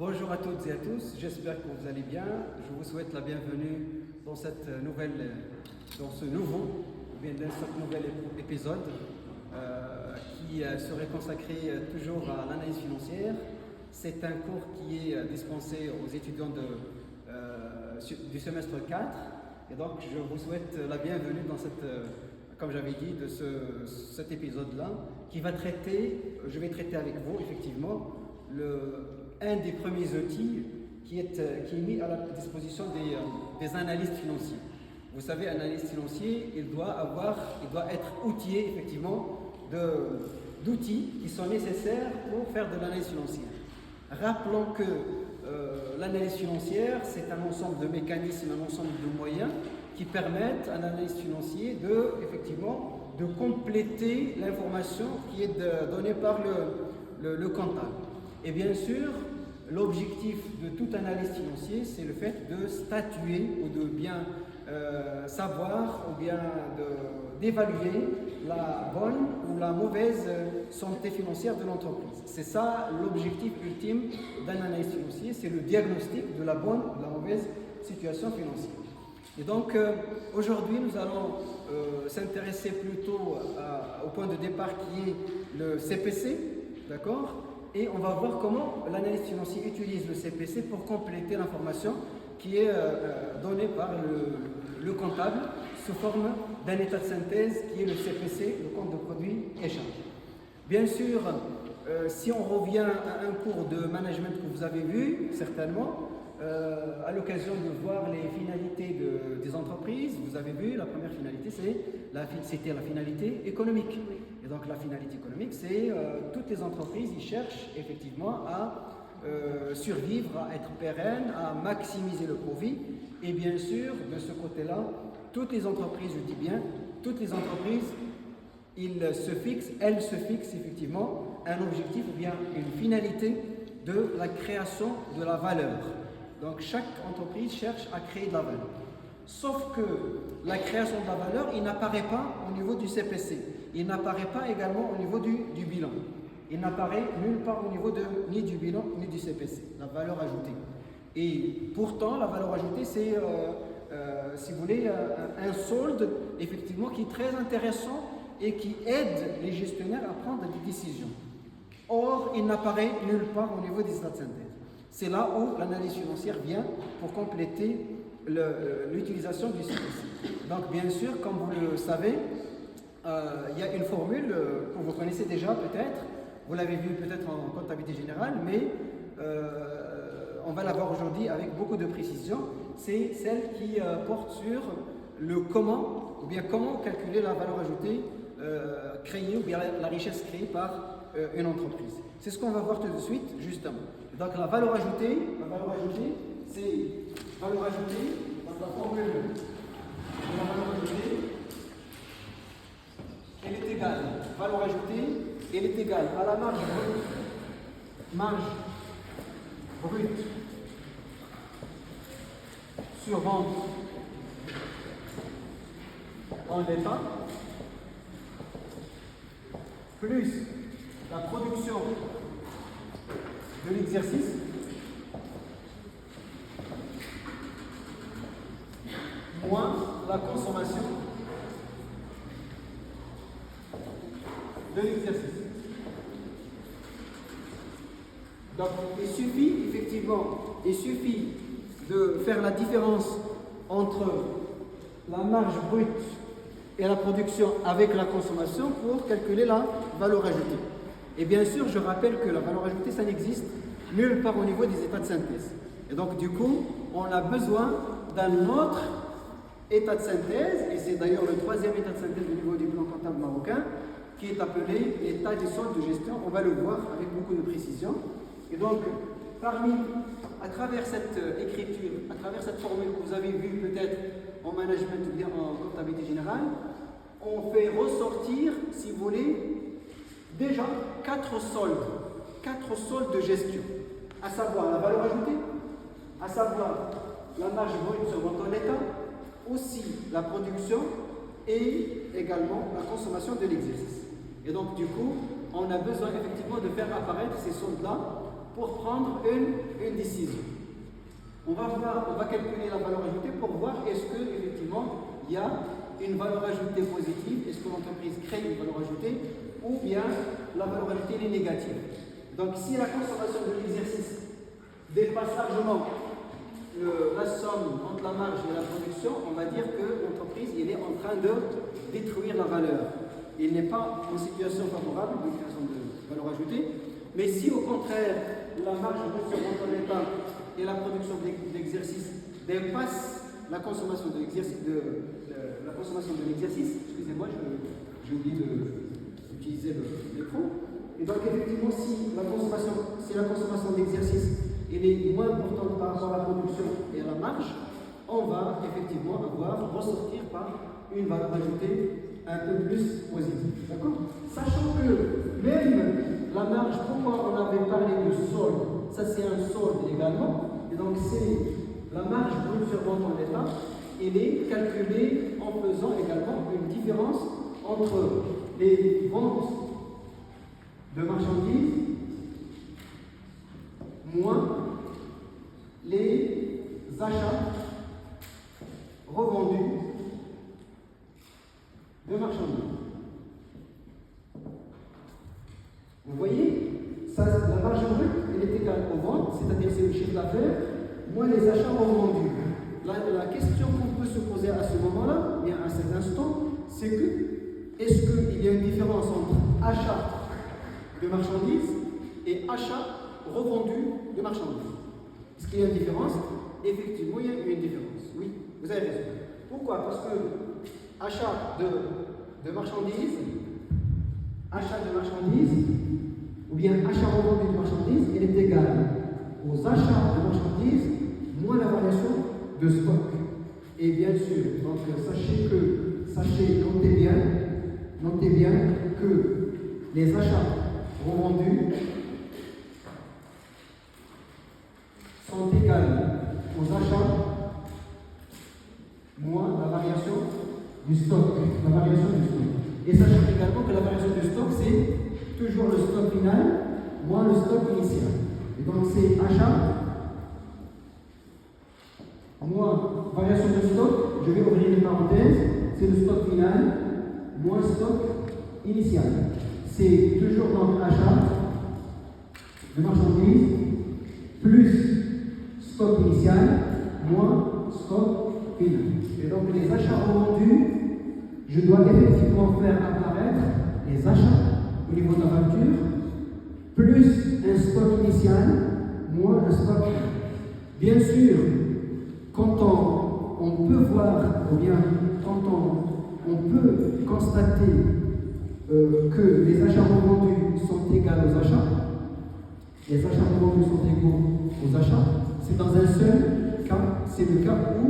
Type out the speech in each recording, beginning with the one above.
Bonjour à toutes et à tous, j'espère que vous allez bien. Je vous souhaite la bienvenue dans cette dans ce nouveau, ou bien dans ce nouvel épisode qui serait consacré toujours à l'analyse financière. C'est un cours qui est dispensé aux étudiants du semestre 4 et donc je vous souhaite la bienvenue dans comme j'avais dit, de cet épisode-là qui va traiter, je vais traiter avec vous effectivement, un des premiers outils qui est mis à la disposition des analystes financiers. Vous savez, un analyste financier, il doit être outillé effectivement d'outils qui sont nécessaires pour faire de l'analyse financière. Rappelons que l'analyse financière, c'est un ensemble de mécanismes, un ensemble de moyens qui permettent à un analyste financier de compléter l'information qui est donnée par le comptable. Et bien sûr, l'objectif de tout analyste financier, c'est le fait de statuer ou de bien savoir ou bien d'évaluer la bonne ou la mauvaise santé financière de l'entreprise. C'est ça l'objectif ultime d'un analyste financier, c'est le diagnostic de la bonne ou de la mauvaise situation financière. Et donc aujourd'hui nous allons s'intéresser plutôt au point de départ qui est le CPC, d'accord ? Et on va voir comment l'analyste financier utilise le CPC pour compléter l'information qui est donnée par le comptable sous forme d'un état de synthèse qui est le CPC, le compte de produit échange. Bien sûr, si on revient à un cours de management que vous avez vu, certainement, à l'occasion de voir les finalités des entreprises, vous avez vu, la première finalité, c'était la finalité économique. Et donc la finalité économique, c'est toutes les entreprises, ils cherchent effectivement à survivre, à être pérennes, à maximiser le profit. Et bien sûr, de ce côté-là, toutes les entreprises, je dis bien, toutes les entreprises, elles se fixent effectivement un objectif ou bien une finalité de la création de la valeur. Donc chaque entreprise cherche à créer de la valeur. Sauf que la création de la valeur, il n'apparaît pas au niveau du CPC. Il n'apparaît pas également au niveau du bilan. Il n'apparaît nulle part au niveau ni du bilan ni du CPC, la valeur ajoutée. Et pourtant, la valeur ajoutée, c'est, si vous voulez, un solde effectivement qui est très intéressant et qui aide les gestionnaires à prendre des décisions. Or, il n'apparaît nulle part au niveau des états de synthèse. C'est là où l'analyse financière vient pour compléter l'utilisation du CPC. Donc bien sûr, comme vous le savez, il y a une formule que vous connaissez déjà peut-être, vous l'avez vue peut-être en comptabilité générale, mais on va la voir aujourd'hui avec beaucoup de précision. C'est celle qui porte sur le comment, ou bien comment calculer la valeur ajoutée créée, ou bien la richesse créée par une entreprise. C'est ce qu'on va voir tout de suite, justement. Donc la valeur ajoutée, c'est valeur ajoutée, donc la formule de la valeur ajoutée, elle est égale, valeur ajoutée, elle est égale à la marge brute sur vente en l'état, plus la production de l'exercice moins la consommation de l'exercice. Donc il suffit de faire la différence entre la marge brute et la production avec la consommation pour calculer la valeur ajoutée. Et bien sûr, je rappelle que la valeur ajoutée, ça n'existe nulle part au niveau des états de synthèse. Et donc, du coup, on a besoin d'un autre état de synthèse, et c'est d'ailleurs le troisième état de synthèse au niveau du plan comptable marocain, qui est appelé l'état des soldes de gestion. On va le voir avec beaucoup de précision. Et donc, à travers cette écriture, à travers cette formule que vous avez vue peut-être en management ou bien en comptabilité générale, on fait ressortir, si vous voulez, déjà 4 soldes de gestion, à savoir la valeur ajoutée, à savoir la marge brute sur votre état, aussi la production et également la consommation de l'exercice. Et donc du coup, on a besoin effectivement de faire apparaître ces soldes-là pour prendre une une décision. On va calculer la valeur ajoutée pour voir est-ce qu'effectivement il y a une valeur ajoutée positive, est-ce que l'entreprise crée une valeur ajoutée, ou bien la valeur ajoutée est négative. Donc si la consommation de l'exercice dépasse largement la somme entre la marge et la production, on va dire que l'entreprise est en train de détruire la valeur. Il n'est pas en situation favorable de création de valeur ajoutée, mais si au contraire la marge brute sur montant d'état et la production d'exercice dépasse la consommation de l'exercice, excusez-moi, j'ai oublié d'utiliser le micro. Et donc effectivement, si la consommation d'exercice est moins importante par rapport à la production et à la marge, on va effectivement ressortir par une valeur ajoutée un peu plus positive. D'accord? Sachant que même la marge, pourquoi on avait parlé de solde, ça c'est un solde également, et donc c'est la marge brute sur montant d'état, elle est calculée en faisant également une différence entre les ventes de marchandises moins les achats revendus de marchandises. Vous voyez, ça, la marge brute, elle est égale aux ventes, c'est-à-dire c'est le chiffre d'affaires, moins les achats revendus. La question qu'on peut se poser à ce moment-là, bien à cet instant, c'est que est-ce qu'il y a une différence entre achat de marchandises et achat revendu de marchandises? Est-ce qu'il y a une différence? Effectivement, il y a une différence. Oui, vous avez raison. Pourquoi? Parce que achat de marchandises, ou bien achat revendu de marchandises, il est égal aux achats de marchandises moins la variation de stock. Et bien sûr, donc notez bien que les achats revendus sont égales aux achats moins la variation du stock. Et sachez également que la variation du stock, c'est toujours le stock final moins le stock initial. Et donc c'est achat moins variation de stock, je vais ouvrir les parenthèses, c'est le stock final moins stock initial. C'est toujours donc achat de marchandises plus stock initial moins stock final. Et donc les achats revendus, je dois effectivement faire apparaître les achats au niveau de la facture plus un stock initial moins un stock final. Bien sûr, quand on peut voir, ou bien quand on peut constater que les achats revendus sont égaux aux achats, les achats revendus sont égaux aux achats, c'est dans un seul cas, c'est le cas où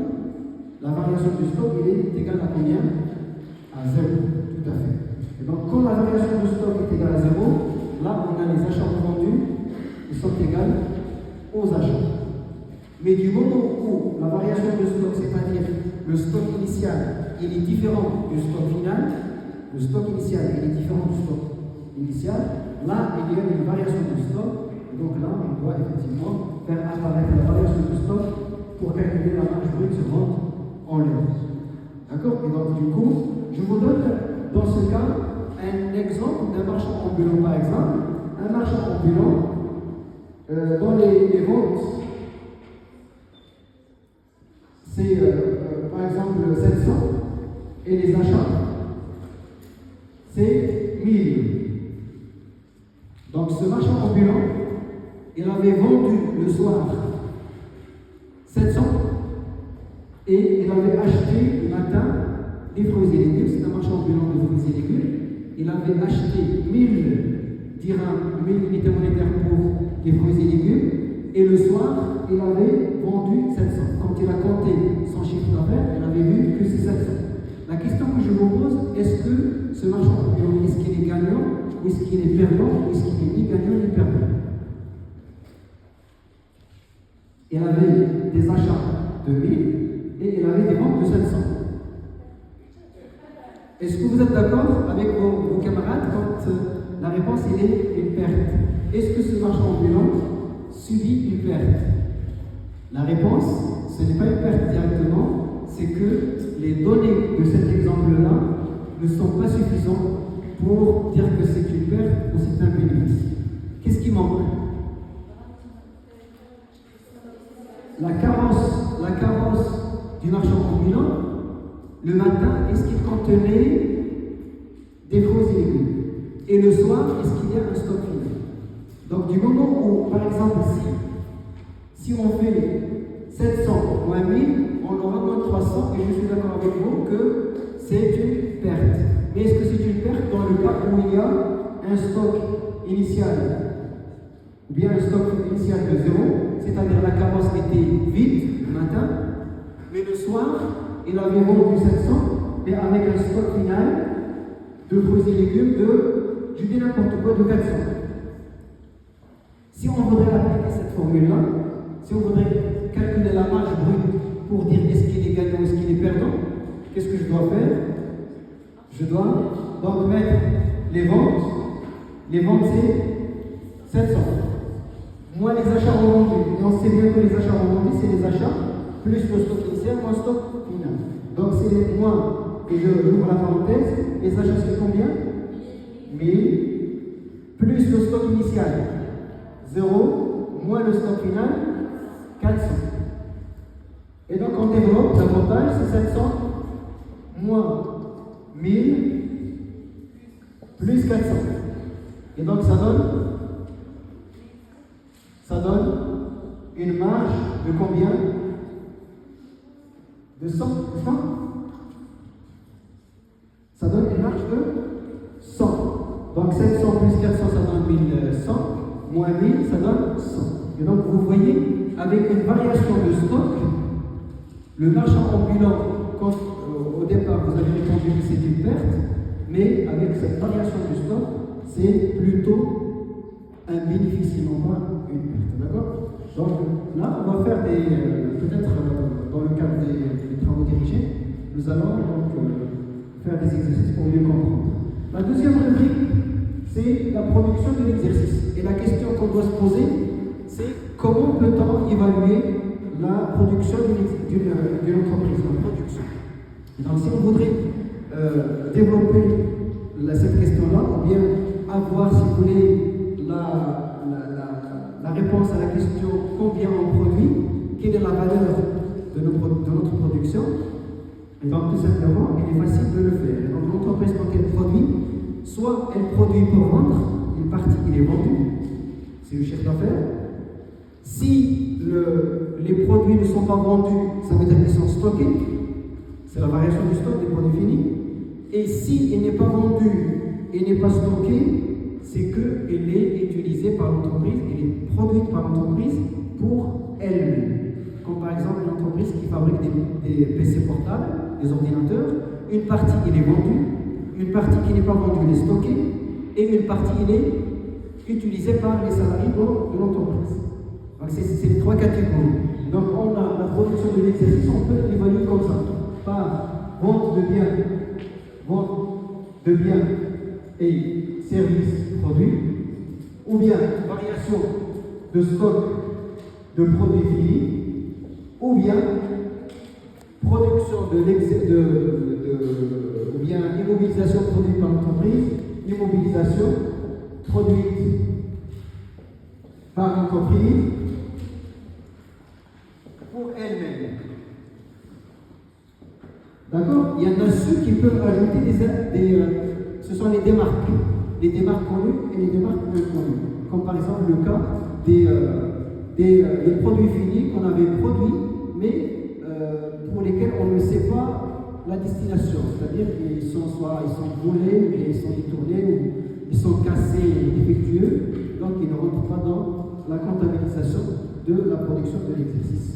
la variation du stock est égale à combien? À 0, tout à fait. Et donc quand la variation du stock est égale à 0, là on a les achats revendus qui sont égaux aux achats. Mais du moment où la variation de stock, c'est-à-dire le stock initial, il est différent du stock final, le stock initial il est différent du stock initial, là il y a une variation de stock, donc là on doit effectivement faire apparaître la variation de stock pour calculer la marge brute sur vente en l'heure. D'accord? Et donc du coup, je vous donne dans ce cas un exemple d'un marchand ambulant par exemple. Un marchand ambulant dans les ventes, c'est par exemple 700 et les achats c'est 1000. Donc ce marchand ambulant, il avait vendu le soir 700 et il avait acheté le matin des fruits et légumes. C'est un marchand ambulant de fruits et légumes. Il avait acheté 1000 dirhams, 1000 unités monétaires pour des fruits et légumes. Et le soir, il avait vendu 700. Quand il a compté son chiffre d'affaires, il avait vu que c'est 700. La question que je vous pose, est-ce que ce marchand ambulant, est-ce qu'il est gagnant, ou est-ce qu'il est perdant, ou est-ce qu'il est ni gagnant ni perdant? Il avait des achats de 1000 et il avait des ventes de 700. Est-ce que vous êtes d'accord avec vos camarades quand la réponse est une perte? Est-ce que ce marchand ambulant subit une perte? La réponse, ce n'est pas une perte directement, c'est que les données de cet exemple-là ne sont pas suffisantes pour dire que c'est une perte ou c'est un bénéfice. Qu'est-ce qui manque? La carrosse du marchand ambulant, le matin, est-ce qu'il contenait des fruits et légumes? Et le soir, est-ce qu'il y a un stock final? Donc du moment où, par exemple, si on fait 700 moins 1000, on aura moins 300, et je suis d'accord avec vous que c'est une perte. Mais est-ce que c'est une perte dans le cas où il y a un stock initial, ou bien un stock initial de 0, c'est-à-dire la carrosse était vide le matin, mais le soir, il avait vendu 700, mais avec un stock final de fruits et légumes de, je dis n'importe quoi, de 400. Si on voudrait appliquer cette formule-là, si on voudrait calculer la marge brute pour dire est-ce qu'il est gagnant ou est-ce qu'il est perdant, qu'est-ce que je dois faire? Je dois donc mettre les ventes. Les ventes, c'est 700. Moins les achats revendus. Et on sait bien que les achats revendus, c'est les achats plus le stock initial, moins le stock final. Donc c'est moins, et j'ouvre la parenthèse, les achats c'est combien? 1000 plus le stock initial 0 moins le stock final 400. Et donc on développe davantage, c'est 700 moins 1000 plus 400. Et donc ça donne une marge de combien? De 100, n'est-ce pas? Ça donne une marge de 100. Donc 700 plus 400, ça donne 1100, moins 1000, ça donne 100. Et donc vous voyez, avec une variation de stock, le marchand ambulant, quand au départ vous avez répondu que c'est une perte, mais avec cette variation du stock, c'est plutôt un bénéfice, non pas une perte. D'accord? Donc là, on va faire peut-être dans le cadre des travaux dirigés, nous allons donc faire des exercices pour mieux comprendre. La deuxième rubrique, c'est la production de l'exercice. Et la question qu'on doit se poser, c'est comment peut-on évaluer la production d'une entreprise, la production. Et donc si on voudrait développer cette question-là, ou bien avoir, si vous voulez, la réponse à la question combien on produit, quelle est la valeur de notre production, et donc tout simplement, il est facile de le faire. Et donc l'entreprise, quand elle produit, soit elle produit pour vendre, une partie il est vendue, c'est le chiffre d'affaires. Si les produits ne sont pas vendus, ça veut dire qu'ils sont stockés, c'est la variation du stock des produits finis. Et s'il n'est pas vendu et n'est pas stocké, c'est qu'elle est utilisée par l'entreprise, elle est produite par l'entreprise pour elle-même. Comme par exemple une entreprise qui fabrique des PC portables, des ordinateurs, une partie elle est vendue, une partie qui n'est pas vendue elle est stockée, et une partie elle est utilisée par les salariés de l'entreprise. Donc c'est les trois catégories. Donc on a la production de l'exercice, on peut l'évaluer comme ça, par vente de biens et services produits, ou bien variation de stock de produits finis, ou bien production ou bien immobilisation produite par l'entreprise, immobilisation produite par l'entreprise pour elle-même. D'accord? Il y en a ceux qui peuvent ajouter ce sont les démarques connues et les démarques inconnues. Comme par exemple le cas des produits finis qu'on avait produits, mais pour lesquels on ne sait pas la destination. C'est-à-dire qu'ils sont volés, ils sont détournés, ou ils sont cassés et défectueux, donc ils ne rentrent pas dans la comptabilisation de la production de l'exercice.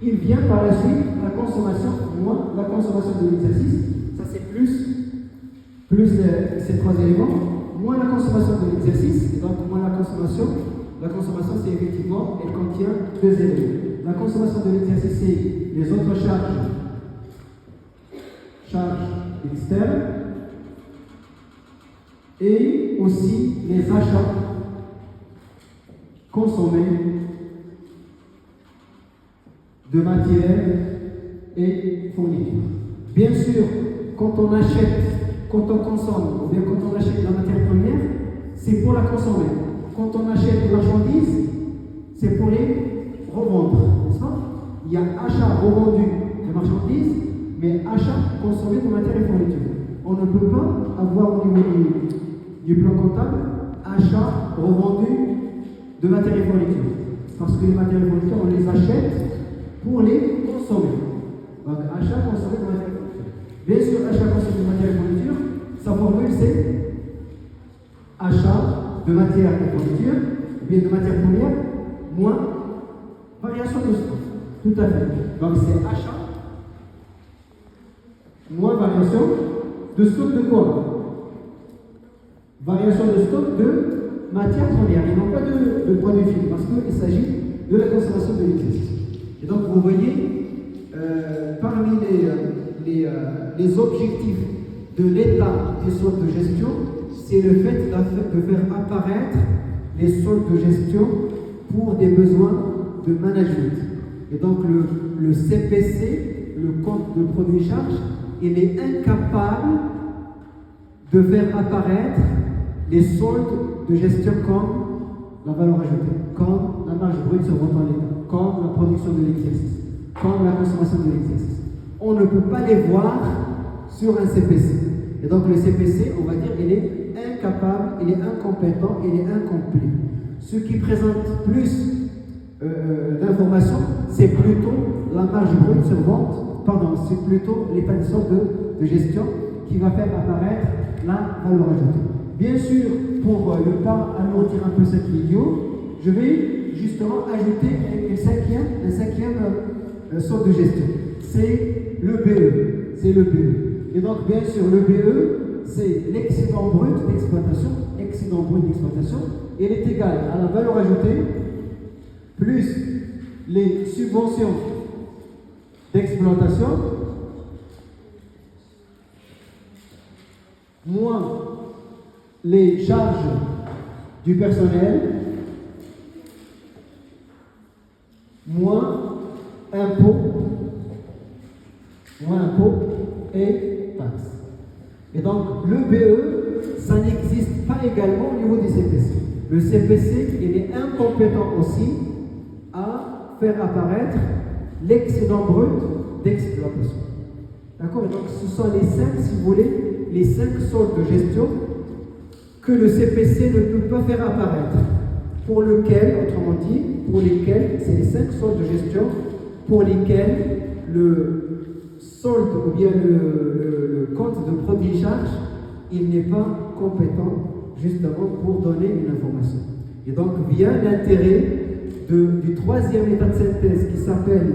Il vient par la suite la consommation, moins la consommation de l'exercice, ça c'est plus ces trois éléments, moins la consommation de l'exercice, et donc moins la consommation c'est effectivement, elle contient deux éléments. La consommation de l'exercice, c'est les autres charges externes, et aussi les achats de matière et fourniture. Bien sûr, quand on achète, quand on consomme, ou bien quand on achète la matière première, c'est pour la consommer. Quand on achète des marchandises, c'est pour les revendre, n'est-ce pas? Il y a achat revendu de marchandises, mais achat consommé de matière et fourniture. On ne peut pas avoir au niveau du plan comptable achat revendu de matière et fourniture. Parce que les matières et fournitures, on les achète pour les consommer. Donc achat consommé de matière et fourniture. Bien sûr, achat consommé de matière et fourniture, sa formule c'est achat de matière et fourniture, ou bien de matière première, moins variation de stock. Tout à fait. Donc c'est achat moins variation de stock de quoi? Variation de stock de matière première et non pas de produits finis, parce qu'il s'agit de la consommation de l'électricité. Et donc vous voyez, parmi les objectifs de l'état des soldes de gestion, c'est le fait de faire apparaître les soldes de gestion pour des besoins de management. Et donc le CPC, le compte de produit-charge, il est incapable de faire apparaître les soldes de gestion comme la valeur ajoutée, comme la marge brute sur montant d'état, comme la production de l'exercice, comme la consommation de l'exercice. On ne peut pas les voir sur un CPC. Et donc le CPC, on va dire, il est incapable, il est incompétent, il est incomplet. Ce qui présente plus d'informations, c'est plutôt la marge brute sur vente, c'est plutôt l'état de solde de gestion qui va faire apparaître la valeur ajoutée. Bien sûr, pour ne pas alourdir un peu cette vidéo, je vais justement ajouter un cinquième solde de gestion. C'est le BE. C'est le BE. Et donc, bien sûr, le BE, c'est l'excédent brut d'exploitation. Excédent brut d'exploitation. Il est égal à la valeur ajoutée plus les subventions d'exploitation moins les charges du personnel moins impôts et taxes. Et donc le BE, ça n'existe pas également au niveau du CPC. Le CPC, il est incompétent aussi à faire apparaître l'excédent brut d'exploitation. D'accord? Et donc ce sont les 5, si vous voulez, les 5 soldes de gestion que le CPC ne peut pas faire apparaître. Pour lequel, autrement dit, pour lesquels, c'est les 5 soldes de gestion pour lesquels le solde ou bien le compte de produit-charge, il n'est pas compétent justement pour donner une information. Et donc vient l'intérêt du troisième état de synthèse qui s'appelle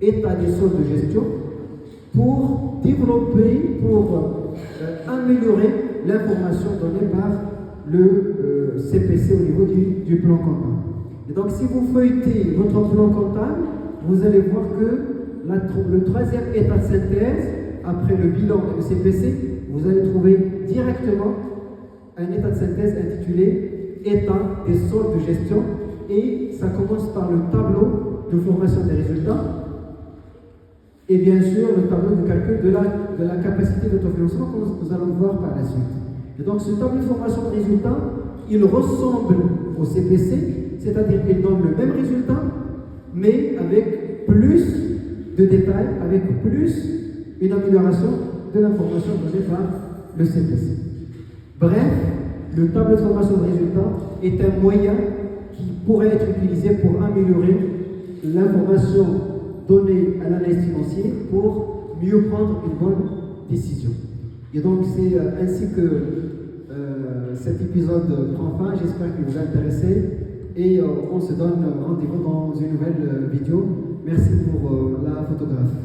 état des soldes de gestion pour développer, pour améliorer l'information donnée par le CPC au niveau du plan comptable. Et donc si vous feuilletez votre plan comptable, vous allez voir que le troisième état de synthèse, après le bilan et le CPC, vous allez trouver directement un état de synthèse intitulé état des soldes de gestion, et ça commence par le tableau de formation des résultats et bien sûr le tableau de calcul de la capacité d'autofinancement que nous allons voir par la suite. Et donc ce tableau de formation de résultats, il ressemble au CPC, c'est-à-dire qu'il donne le même résultat, mais avec plus de détails, avec plus une amélioration de l'information donnée par le CPC. Bref, le tableau de formation de résultats est un moyen qui pourrait être utilisé pour améliorer l'information donnée à l'analyse financier pour mieux prendre une bonne décision. Et donc c'est ainsi que cet épisode prend fin. J'espère qu'il vous a intéressé et on se donne rendez-vous dans une nouvelle vidéo. Merci pour la photographe.